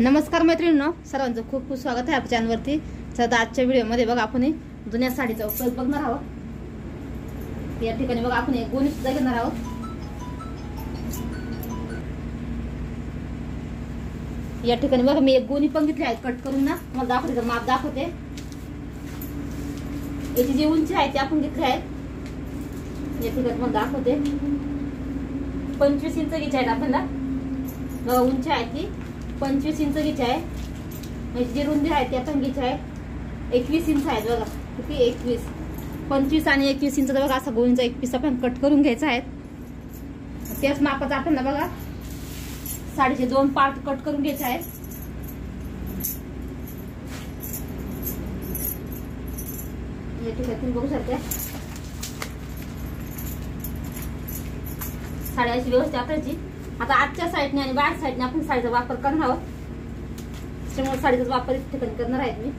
नमस्कार मैत्रिणींनो, सर्वांचं खूप खूप स्वागत आहे आपल्या चॅनलवरती। तर आजच्या व्हिडिओमध्ये बघा आपण जुन्या साडीचा उपयोग बघणार आहोत। या ठिकाणी बघा आपण एक गोणी सुद्धा घेणार आहोत। या ठिकाणी बघा मी एक गोणी पण घेतली आहे कट करून ना, मला दाखवते तर माप दाखवते। याची जी उंची आहे ती आपण घेतली आहे। या ठिकाणी मला दाखवते 25 इंच घ्यायची आहे आपल्याला। बघा उंची आहे ती 25 इंच घ्यायची आहे। याची जी रुंदी आहे ती आपण घ्यायची आहे 21 इंच आहे। बघा किती 21, 25 आणि 21 इंच बघा असा गोणीचा एक पीस आपण कट करून घ्यायचा आहे। त्याच मापाचा आपल्याला बघा साडीचे 2 पार्ट कट करून घ्यायचे आहेत। या ठिकाणी तुम्ही बघू शकता साडी अशी व्यवस्थित आपल्याची। आता आजच्या साईडने आणि बाहेर साईडने आपण साडीचा वापर करणार आहोत, त्यामुळे साडीचा वापर इथे ठिकाणी करणार आहे मी।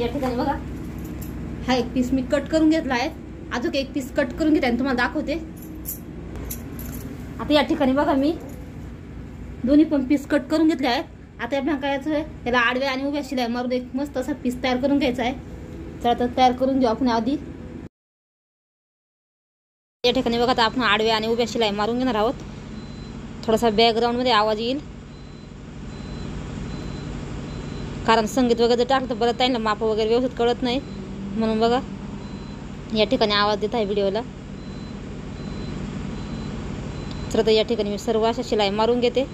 या ठिकाणी बघा हा एक पीस मी कट करून घेतला आहे, अजून एक पीस कट करून घेते आणि तुम्हाला दाखवते। आता या ठिकाणी बघा मी दोन्ही पण पीस कट करून घेतले आहेत। आता आपल्याला काय करायचं आहे, त्याला आडव्या आणि उभ्या शिलाई मारून एक मस्त असा पीस तयार करून घ्यायचा आहे। तर आता तयार करून घेऊ आपण आधी। या ठिकाणी बघा आता आपण आडव्या आणि उभ्या शिलाई मारून घेणार आहोत। थोडासा बॅकग्राऊंड मध्ये आवाज येईल, कारण संगीत वगैरे टाकलं तर बरं त्यांना माप वगैरे व्यवस्थित कळत नाही, म्हणून बघा या ठिकाणी आवाज देत आहे व्हिडिओला। तर आता या ठिकाणी मी सर्व अशा शिलाई मारून घेते।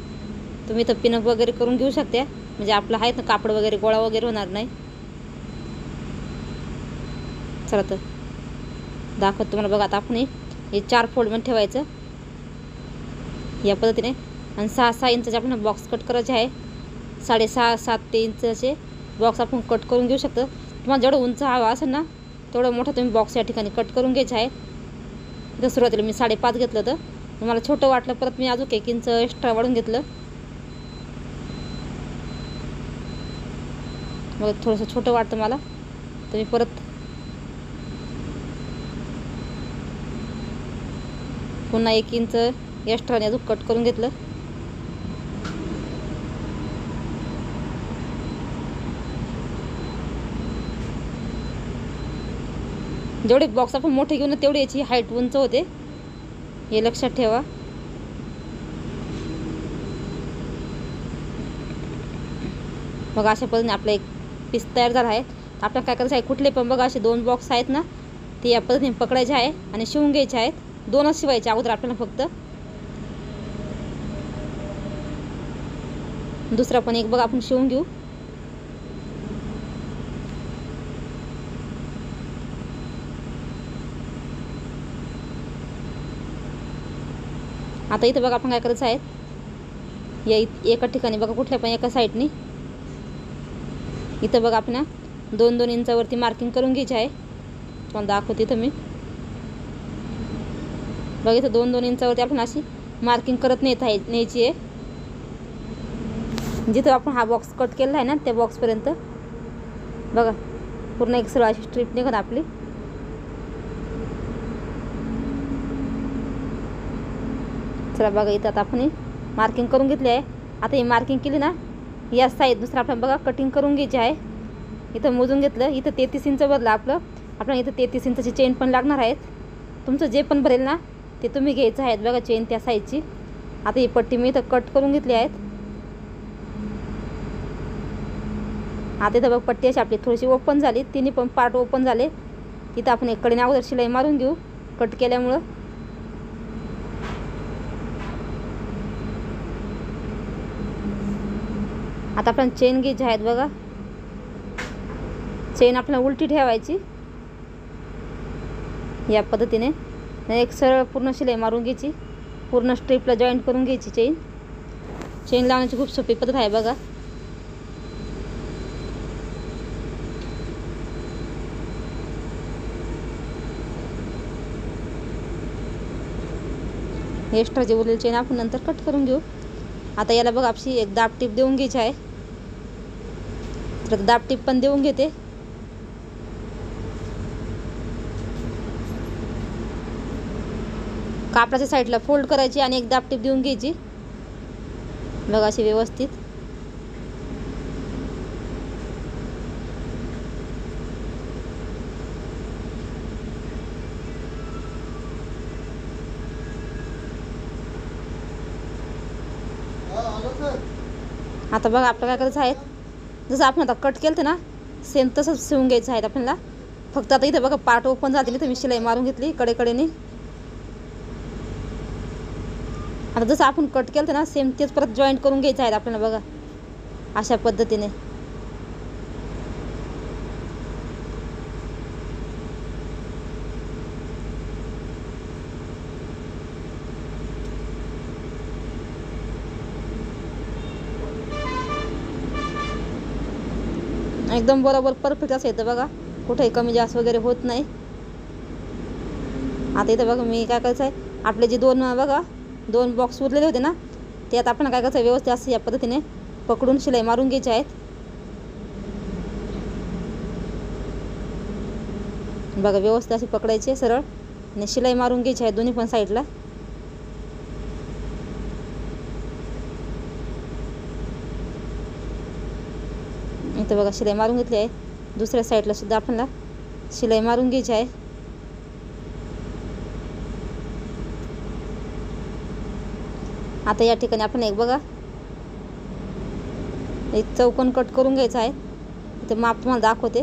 तुम्ही तर पिनअप वगैरे करून घेऊ शकता, म्हणजे आपलं आहे ना कापड वगैरे गोळा वगैरे होणार नाही। चला तर दाखवत तुम्हाला बघा। आता आपण हे 4 फोल्डमध्ये ठेवायचं या पद्धतीने, आणि 6-6 इंचाचे आपण बॉक्स कट करायचे आहे। 6.5-7 इंचाचे बॉक्स आपण कट करून घेऊ शकतो। तुम्हाला जेवढं उंच हवा असेल ना तेवढं मोठा तुम्ही बॉक्स या ठिकाणी कट करून घ्यायचा आहे। तर सुरुवातीला मी 5.5 घेतलं होतं, मला छोटं वाटलं, परत मी अजून 1 इंच एक्स्ट्रा वाढून घेतलं। मग थोडंसं छोटं वाटतं मला, तर मी परत पुन्हा 1 इंच एक्स्ट्राने अजून कट करून घेतलं। जेवढे बॉक्स आपण मोठे घेऊन तेवढी याची हाईट उंच होते, हे लक्षात ठेवा। बघा अशा पद्धतीने आपला एक पीस तयार झाला आहे। आपल्याला काय करायचं आहे, कुठले पण बघा असे 2 बॉक्स आहेत ना, ते या पद्धतीने पकडायचे आहे आणि शिवून घ्यायचे आहेत। 2च शिवायचे अगोदर आपल्याला फक्त। दुसरा पण एक बघा आपण शिवून घेऊ। आता इथं बघा आपण काय करायचं आहे, या एका ठिकाणी बघा कुठल्या पण एका साईडनी इथं बघा आपण 2-2 इंचावरती मार्किंग करून घ्यायची आहे। तुम्हाला दाखवते इथं मी बघा, इथं 2-2 इंचावरती आपण अशी मार्किंग करत न्यायची आहे। जिथं आपण हा बॉक्स कट केलेला आहे ना त्या बॉक्सपर्यंत बघा पूर्ण एक सरळ अशी स्ट्रीप निघत आपली। चला बघा इथं आता आपण मार्किंग करून घेतली आहे। आता ही मार्किंग केली ना, या साईड दुसरं आपल्याला बघा कटिंग करून घ्यायची आहे। इथं मोजून घेतलं, इथं 33 इंच भरलं आपल्याला इथं 33 इंचाची चेन पण लागणार आहेत। तुमचं जे पण भरेल ना ते तुम्ही घ्यायचं आहेत बघा चेन त्या साईजची। आता ही पट्टी मी इथं कट करून घेतली आहेत। आता इथं बघ पट्टी अशी आपली थोडीशी ओपन झाली, तिन्ही पण पार्ट ओपन झाले। इथं आपण एक कडेने अगोदर शिलाई मारून घेऊ कट केल्यामुळं। आता आपण चेन घ्यायची आहेत बघा, चेन आपल्याला उलटी ठेवायची या पद्धतीने। एक सरळ पूर्ण शिलाई मारून घ्यायची, पूर्ण स्ट्रीपला जॉईंट करून घ्यायची चेन लावण्याची खूप सोपी पद्धत आहे बघा। एक्स्ट्राची उरलेली चेन आपण नंतर कट करून घेऊ. आता याला बघा आपली एक दाब टीप देऊन घ्यायची आहे. तर दाब टीप पण देऊन घेते. कापडाच्या साईडला फोल्ड करायची आणि एक दाब टीप देऊन घ्यायची. बघा अशी व्यवस्थित. आता बघा आपलं काय करायचं आहे, जसं आपण आता कट केलं ना सेम तसंच शिवून घ्यायचं आहे आपल्याला. फक्त आता इथे बघा पार्ट ओपन झाले, इथे मी शिलाई मारून घेतली कडेकडेने. आता जसं आपण कट केलं ना सेम तेच परत जॉईंट करून घ्यायचं आहे आपल्याला. बघा अशा पद्धतीने. एकदम बरोबर परफेक्ट असं येतं बघा, कुठेही कमी जास्त वगैरे होत नाही. आता इथं बघा मी काय करायचं आहे, आपले जे दोन बॉक्स उरलेले होते ना ते आता आपण काय करायचं व्यवस्थित असं या पद्धतीने पकडून शिलाई मारून घ्यायचे आहेत. बघा व्यवस्थित अशी पकडायची सरळ आणि शिलाई मारून घ्यायची आहे दोन्ही पण साईडला. इथं बघा शिलाई मारून घेतली आहे. दुसऱ्या साईडला सुद्धा आपल्याला शिलाई मारून घ्यायची आहे. आता या ठिकाणी आपण एक बघा एक चौकोन कट करून घ्यायचा आहे. ते माप तुम्हाला दाखवते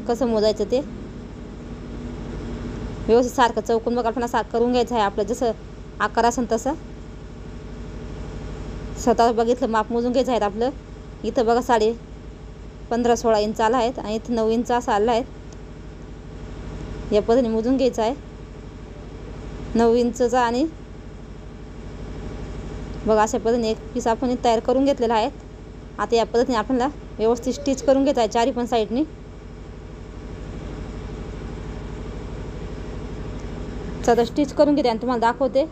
कसं मोजायचं ते. व्यवस्थित सारखं चौकोन बघा आपल्याला सारखं करून घ्यायचं आहे. आपलं जसं आकार असेल तसं स्वतः बघितलं माप मोजून घ्यायचं आहे आपलं. इथं बघा 15-16 इंच आला आहे आणि इथं 9 इंच असं आलं आहे. या पद्धतीने मोजून घ्यायचं आहे 9 इंचचा. आणि बघा अशा पद्धतीने एक पीस आपण तयार करून घेतलेला आहे. आता या पद्धतीने आपल्याला व्यवस्थित स्टिच करून घ्यायचं आहे चारी पण साईडनी. चला स्टिच करून घेते आणि तुम्हाला दाखवते.